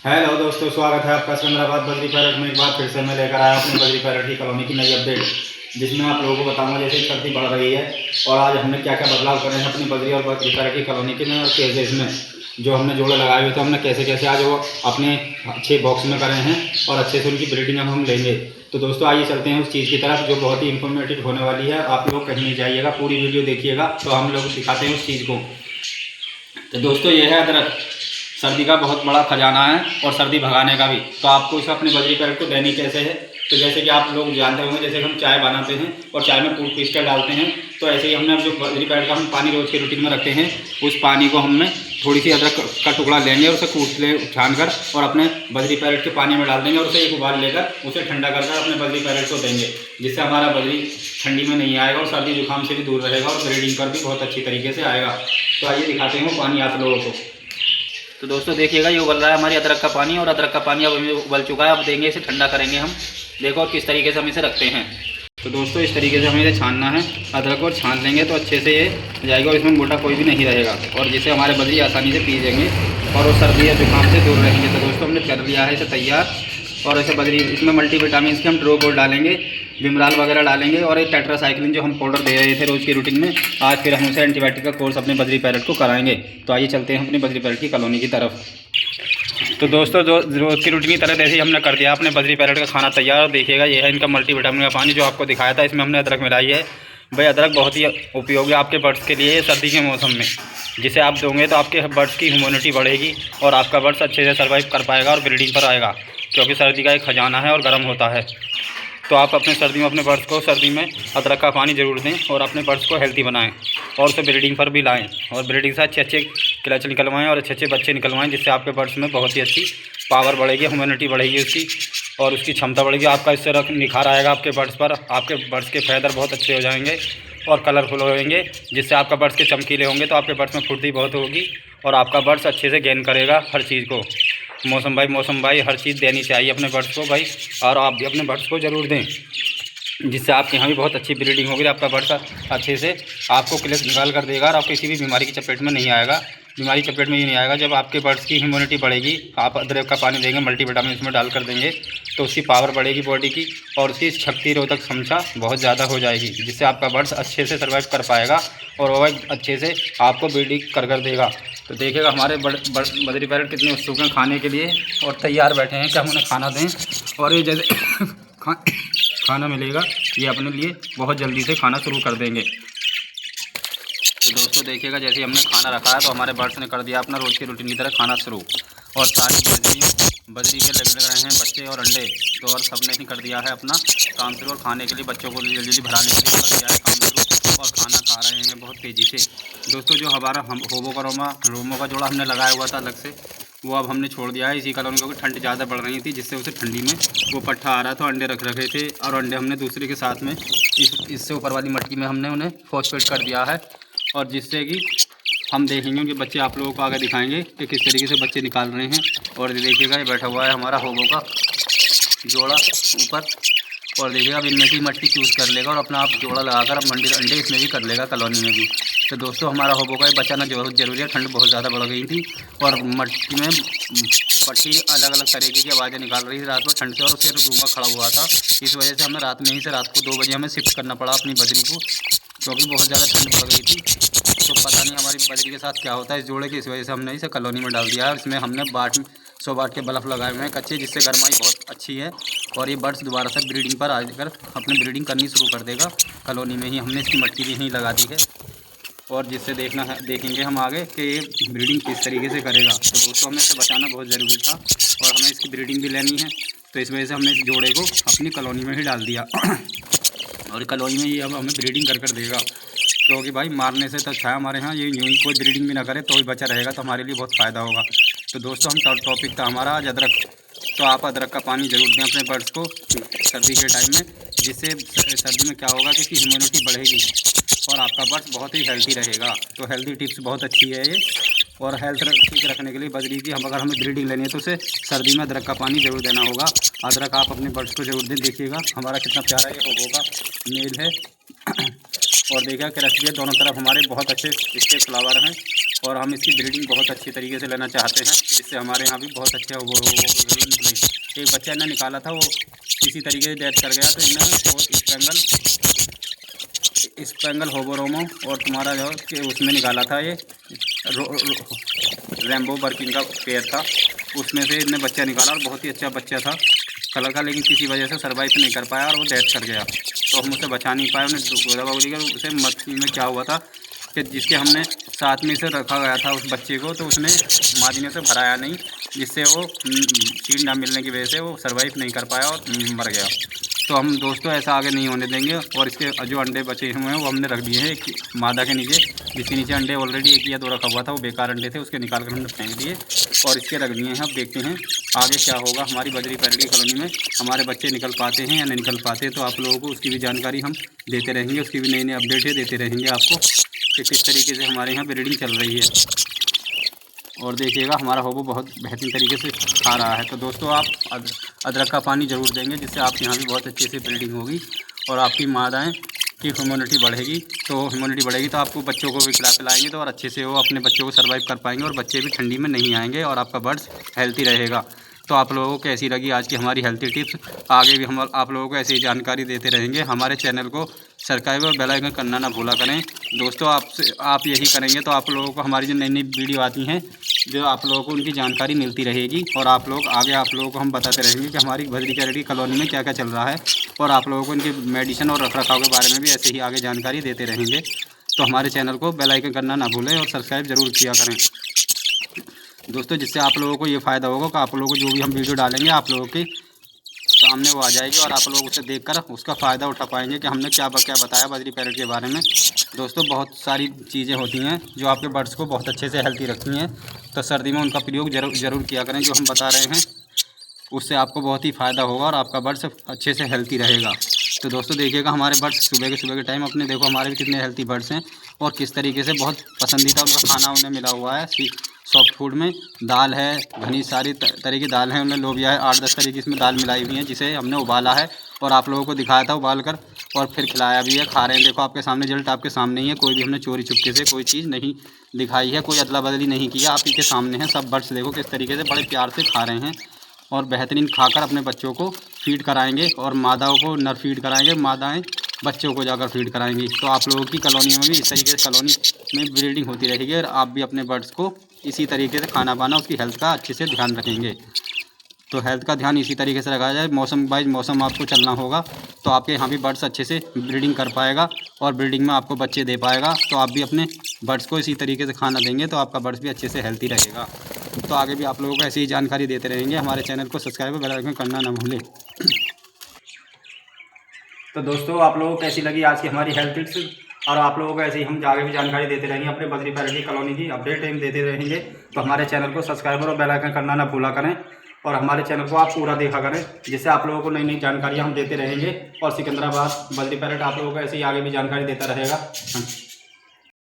Hello दोस्तों, स्वागत है आपका सिकंदराबाद बजरी पैरेट में। एक बार फिर से मैं लेकर आया अपनी बजरी पैरेट की कॉलोनी की नई अपडेट, जिसमें आप लोगों को बताऊंगा जैसे सर्दी बढ़ रही है और आज हमने क्या क्या बदलाव करे हैं अपनी बजरी और बजरी पैरेट की कॉलोनी के में, और कैसे इसमें जो हमने जोड़े लगाए हुए थे हमने कैसे कैसे आज वो अपने अच्छे बॉक्स में करे हैं और अच्छे से उनकी ब्रीडिंग अब हम लेंगे। तो दोस्तों आइए चलते हैं उस चीज़ की तरफ जो बहुत ही इंफॉर्मेटिव होने वाली है। आप लोग कहीं नहीं जाइएगा, पूरी वीडियो देखिएगा तो हम लोग दिखाते हैं उस चीज़ को। तो दोस्तों ये है अदरक, सर्दी का बहुत बड़ा खजाना है और सर्दी भगाने का भी। तो आपको इसे अपने बजरी पैरेट को देनी कैसे है, तो जैसे कि आप लोग जानते होंगे, जैसे हम चाय बनाते हैं और चाय में कूट पीस कर डालते हैं, तो ऐसे ही हमने जो बजरी पैरेट का हम पानी रोज़ के रूटीन में रखते हैं, उस पानी को हमने थोड़ी सी अदरक का टुकड़ा लेंगे और उसे छान कर और अपने बजरी पैरेट के पानी में डाल देंगे और उसे एक उबाल लेकर उसे ठंडा कर अपने बजरी पैरेट को देंगे, जिससे हमारा बजरी ठंडी में नहीं आएगा और सर्दी जुकाम से भी दूर रहेगा और ब्रीडिंग पर भी बहुत अच्छी तरीके से आएगा। तो आइए दिखाते हैं पानी आप लोगों को। तो दोस्तों देखिएगा ये उबल रहा है हमारी अदरक का पानी, और अदरक का पानी अब उबल चुका है। अब देंगे इसे, ठंडा करेंगे हम। देखो और किस तरीके से हम इसे रखते हैं। तो दोस्तों इस तरीके से हमें इसे छानना है अदरक को, और छान लेंगे तो अच्छे से ये जाएगा और इसमें मोटा कोई भी नहीं रहेगा, और जिससे हमारे बजरी आसानी से पी देंगे और वो सर्दी या जुकाम से दूर रहेंगे। तो दोस्तों हमने कर लिया है इसे तैयार, और ऐसे बजरी इसमें मल्टीविटामिन के हम ड्रो गोल्ड डालेंगे, विमराल वगैरह डालेंगे, और एक टेट्रासाइक्लिन जो हम पाउडर दे रहे थे रोज़ की रूटीन में, आज फिर हम उसे एंटीबायोटिक का कोर्स अपने बजरी पैरेट को कराएंगे। तो आइए चलते हैं अपनी बजरी पैरेट की कॉलोनी की तरफ। तो दोस्तों जो रोज़ की रूटीन की तरह जैसे ही हमने कर दिया अपने बजरी पैरेट का खाना तैयार। देखिएगा ये है इनका मल्टीविटामिन का पानी जो आपको दिखाया था, इसमें हमने अदरक मिलाई है। भाई अदरक बहुत ही उपयोगी आपके बर्ड्स के लिए सर्दी के मौसम में, जिसे आप दोगे तो आपके बर्ड्स की इम्यूनिटी बढ़ेगी और आपका बर्ड्स अच्छे से सर्वाइव कर पाएगा और ब्रीडिंग पर आएगा, क्योंकि सर्दी का एक खजाना है और गर्म होता है। तो आप अपने सर्दी में अपने बर्ड्स को सर्दी में अदरक का पानी ज़रूर दें और अपने बर्ड्स को हेल्थी बनाएं और उसे ब्रीडिंग पर भी लाएं, और ब्रीडिंग से अच्छे अच्छे क्लच निकलवाएं और अच्छे अच्छे बच्चे निकलवाएं, जिससे आपके बर्ड्स में बहुत ही अच्छी पावर बढ़ेगी, ह्यूमैनिटी बढ़ेगी उसकी, और उसकी क्षमता बढ़ेगी। आपका इससे निखार आएगा आपके बर्ड्स पर। आपके बर्ड्स के फैदर बहुत अच्छे हो जाएंगे और कलरफुल होंगे, जिससे आपका बर्ड्स के चमकीले होंगे, तो आपके बर्ड्स में फुर्ती बहुत होगी और आपका बर्ड्स अच्छे से गेन करेगा हर चीज़ को। मौसम भाई हर चीज़ देनी चाहिए अपने बर्ड्स को भाई, और आप भी अपने बर्ड्स को ज़रूर दें, जिससे आपके यहाँ भी बहुत अच्छी ब्रीडिंग होगी। आपका बर्ड्स अच्छे से आपको क्लिक निकाल कर देगा और आप किसी भी बीमारी की चपेट में नहीं आएगा। बीमारी चपेट में ये नहीं आएगा जब आपके बर्ड्स की इम्यूनिटी बढ़ेगी। आप अदरक का पानी देंगे, मल्टीविटामिन इसमें डाल कर देंगे, तो उसकी पावर बढ़ेगी बॉडी की, और उसकी शक्ति रोधक क्षमता बहुत ज़्यादा हो जाएगी, जिससे आपका बर्ड्स अच्छे से सर्वाइव कर पाएगा और वह अच्छे से आपको ब्रीडिंग कर देगा। तो देखिएगा हमारे बजरी पैरेट कितने उत्सुक हैं खाने के लिए और तैयार बैठे हैं कि हम उन्हें खाना दें, और ये जैसे खाना मिलेगा ये अपने लिए बहुत जल्दी से खाना शुरू कर देंगे। तो दोस्तों देखिएगा जैसे ही हमने खाना रखा है तो हमारे बर्ड्स ने कर दिया अपना रोज़ की रूटीन की तरह खाना शुरू, और सारी बजरी के लग रहे हैं बच्चे और अंडे, तो और सबने ही कर दिया है अपना काम शुरू, और खाने के लिए बच्चों को जल्दी जल्दी भराने के लिए कर दिया है काम शुरू, और खाना खा रहे हैं बहुत तेज़ी से। दोस्तों जो हमारा होबो का रोमो का जोड़ा हमने लगाया हुआ था अलग से, वो अब हमने छोड़ दिया है इसी कॉलोनी, क्योंकि ठंड ज़्यादा बढ़ रही थी, जिससे उसे ठंडी में वो पट्ठा आ रहा था। अंडे रख रखे थे और अंडे हमने दूसरे के साथ में इससे ऊपर वाली मटकी में हमने उन्हें फॉस्फेट कर दिया है, और जिससे कि हम देखेंगे उनके बच्चे आप लोगों को आगे दिखाएंगे कि किस तरीके से बच्चे निकाल रहे हैं। और देखिएगा ये बैठा हुआ है हमारा होबो का जोड़ा ऊपर, और देखिएगा अब इनमें की मट्टी चूज़ कर लेगा और अपना आप जोड़ा लगाकर अब अंडे इसमें भी कर लेगा कॉलोनी में भी। तो दोस्तों हमारा होबो का बचाना बहुत ज़रूरी है, ठंड बहुत ज़्यादा बढ़ गई थी और मट्टी में पट्टी अलग अलग तरीके की आवाज़ें निकाल रही थी रात को ठंड से, और उससे रूंगा खड़ा हुआ था। इस वजह से हमें रात में ही से रात को 2 बजे हमें शिफ्ट करना पड़ा अपनी बजरी को, क्योंकि बहुत ज़्यादा ठंड बढ़ गई थी। तो पता नहीं हमारी बजरी के साथ क्या होता है इस जोड़े की, इस वजह से हमने इसे कॉलोनी में डाल दिया है। इसमें हमने 100 वाट के बल्ब लगाए हुए हैं कच्चे, जिससे गर्माई बहुत अच्छी है, और ये बर्ड्स दोबारा से ब्रीडिंग पर आकर अपनी ब्रीडिंग करनी शुरू कर देगा। कॉलोनी में ही हमने इसकी मट्टी भी यहीं लगा दी है, और जिससे देखेंगे हम आगे कि ये ब्रीडिंग किस तरीके से करेगा। तो दोस्तों हमें इसे बचाना बहुत ज़रूरी था और हमें इसकी ब्रीडिंग भी लेनी है, तो इस वजह से हमने इस जोड़े को अपनी कॉलोनी में ही डाल दिया और कॉलोनी में ये अब हमें ब्रीडिंग कर देगा, क्योंकि भाई मारने से तो अच्छा है हमारे यहाँ ये यूँ ही कोई ब्रीडिंग भी ना करे तो ही बचा रहेगा, तो हमारे लिए बहुत फ़ायदा होगा। तो दोस्तों हम टॉपिक था हमारा आज अदरक, तो आप अदरक का पानी ज़रूर दें अपने बर्ड्स को सर्दी के टाइम में, जिससे सर्दी में क्या होगा कि इसकी इम्यूनिटी बढ़ेगी और आपका बर्ड्स बहुत ही हेल्थी रहेगा। तो हेल्थी टिप्स बहुत अच्छी है ये, और हेल्थ ठीक रखने के लिए बजरी की अगर हमें ब्रीडिंग लेनी है तो उसे सर्दी में अदरक का पानी ज़रूर देना होगा। अदरक आप अपने बर्ड्स को ज़रूर दें। देखिएगा हमारा कितना प्यारा ये होगा मेल है, और देखिएगा क्रश भी दोनों तरफ हमारे बहुत अच्छे इसके फ्लावर हैं, और हम इसकी ब्रीडिंग बहुत अच्छी तरीके से लेना चाहते हैं, जिससे हमारे यहाँ भी बहुत अच्छे वो निकले। एक बच्चा इन्हें निकाला था, वो किसी तरीके से डेथ कर गया, तो इन्हें वो स्पेंगल होबोरोमो और तुम्हारा जो कि उसमें निकाला था, ये रैम्बो बर्किंग का पेयर था, उसमें से इन्हें बच्चा निकाला और बहुत ही अच्छा बच्चा था कलर का, लेकिन किसी वजह से सर्वाइव नहीं कर पाया और वो डेथ कर गया। तो हम उसे बचा नहीं पाए, उन्हें दवा कर उसे मछली में क्या हुआ था कि जिसके हमने साथ में से रखा गया था उस बच्चे को, तो उसने मादी ने उसे भराया नहीं, जिससे वो सीड ना मिलने की वजह से वो सर्वाइव नहीं कर पाया और मर गया। तो हम दोस्तों ऐसा आगे नहीं होने देंगे, और इसके जो अंडे बचे हुए हैं वो हमने रख दिए हैं एक मादा के नीचे, जिसके नीचे अंडे ऑलरेडी 1 या 2 रखा हुआ था, वो बेकार अंडे थे, उसके निकाल कर हमने फेंक दिए और इसके रख दिए हैं। अब देखते हैं आगे क्या होगा हमारी बजरी पैरडी कॉलोनी में, हमारे बच्चे निकल पाते हैं या नहीं निकल पाते, तो आप लोगों को उसकी भी जानकारी हम देते रहेंगे, उसकी भी नई नई अपडेटें देते रहेंगे आपको कि किस तरीके से हमारे यहाँ ब्रीडिंग चल रही है। और देखिएगा हमारा होबो बहुत बेहतरीन तरीके से खा रहा है। तो दोस्तों आप अदरक का पानी ज़रूर देंगे, जिससे आपके यहाँ भी बहुत अच्छे से ब्रीडिंग होगी और आपकी मादाएँ की इम्यूनिटी बढ़ेगी। तो इम्यूनिटी बढ़ेगी तो आपको बच्चों को भी खिला पिलाएंगे, तो और अच्छे से वो अपने बच्चों को सर्वाइव कर पाएंगे और बच्चे भी ठंडी में नहीं आएंगे और आपका बर्ड्स हेल्थी रहेगा। तो आप लोगों को कैसी लगी आज की हमारी हेल्थी टिप्स? आगे भी हम आप लोगों को ऐसी ही जानकारी देते रहेंगे। हमारे चैनल को सब्सक्राइब और बेल आइकन करना ना भूला करें। दोस्तों आप यही करेंगे तो आप लोगों को हमारी जो नई नई वीडियो आती हैं, जो आप लोगों को उनकी जानकारी मिलती रहेगी और आप लोगों को हम बताते रहेंगे कि हमारी बजरी पैरडी कॉलोनी में क्या क्या चल रहा है, और आप लोगों को इनके मेडिसिन और रखरखाव के बारे में भी ऐसे ही आगे जानकारी देते रहेंगे। तो हमारे चैनल को बेल आइकन करना ना भूलें और सब्सक्राइब ज़रूर किया करें दोस्तों, जिससे आप लोगों को ये फ़ायदा होगा कि आप लोगों को जो भी हम वीडियो डालेंगे आप लोगों के सामने वो आ जाएगी और आप लोग उसे देखकर उसका फ़ायदा उठा पाएंगे कि हमने क्या बताया बजरी पैरट के बारे में। दोस्तों बहुत सारी चीज़ें होती हैं जो आपके बर्ड्स को बहुत अच्छे से हेल्थी रखती हैं, तो सर्दी में उनका प्रयोग ज़रूर किया करें। जो हम बता रहे हैं उससे आपको बहुत ही फ़ायदा होगा और आपका बर्ड्स अच्छे से हेल्थी रहेगा। तो दोस्तों देखिएगा हमारे बर्ड्स सुबह के टाइम अपने देखो हमारे भी कितने हेल्थी बर्ड्स हैं और किस तरीके से बहुत पसंदीदा उनका खाना उन्हें मिला हुआ है। सॉफ्ट फूड में दाल है, घनी सारी तरह की दाल है, उन्हें लोबिया है, 8-10 तरह की इसमें दाल मिलाई हुई है, जिसे हमने उबाला है और आप लोगों को दिखाया था उबाल कर और फिर खिलाया भी है। खा रहे हैं, देखो आपके सामने, रिजल्ट आपके सामने ही है। कोई भी हमने चोरी चुपके से कोई चीज़ नहीं दिखाई है, कोई अदला बदली नहीं किया, आप ही के सामने है। सब बर्ड्स देखो किस तरीके से बड़े प्यार से खा रहे हैं और बेहतरीन खाकर अपने बच्चों को फीड कराएंगे और मादाओं को नर फीड कराएंगे, मादाएँ बच्चों को जाकर फीड कराएंगी। तो आप लोगों की कॉलोनी में भी इस तरीके से कॉलोनी में ब्रीडिंग होती रहेगी और आप भी अपने बर्ड्स को इसी तरीके से खाना पाना, उसकी हेल्थ का अच्छे से ध्यान रखेंगे। तो हेल्थ का ध्यान इसी तरीके से रखा जाए, मौसम वाइज मौसम आपको चलना होगा, तो आपके यहाँ भी बर्ड्स अच्छे से ब्रीडिंग कर पाएगा और ब्रीडिंग में आपको बच्चे दे पाएगा। तो आप भी अपने बर्ड्स को इसी तरीके से खाना देंगे तो आपका बर्ड्स भी अच्छे से हेल्थी रहेगा। तो आगे भी आप लोगों को ऐसी ही जानकारी देते रहेंगे। हमारे चैनल को सब्सक्राइब और बेल आइकन करना ना भूलें। तो दोस्तों आप लोगों को कैसी लगी आज की हमारी हेल्थ टिप्स, और आप लोगों को ऐसे ही हम आगे भी जानकारी देते रहेंगे, अपने बजरी पैरडी कॉलोनी की अपडेट हम देते रहेंगे। तो हमारे चैनल को सब्सक्राइब और बेल आइकन करना ना भूला करें और हमारे चैनल को आप पूरा देखा करें, जिससे आप लोगों को नई नई जानकारियाँ हम देते रहेंगे और सिकंदराबाद बजरी पैरट आप लोगों को ऐसे ही आगे भी जानकारी देता रहेगा।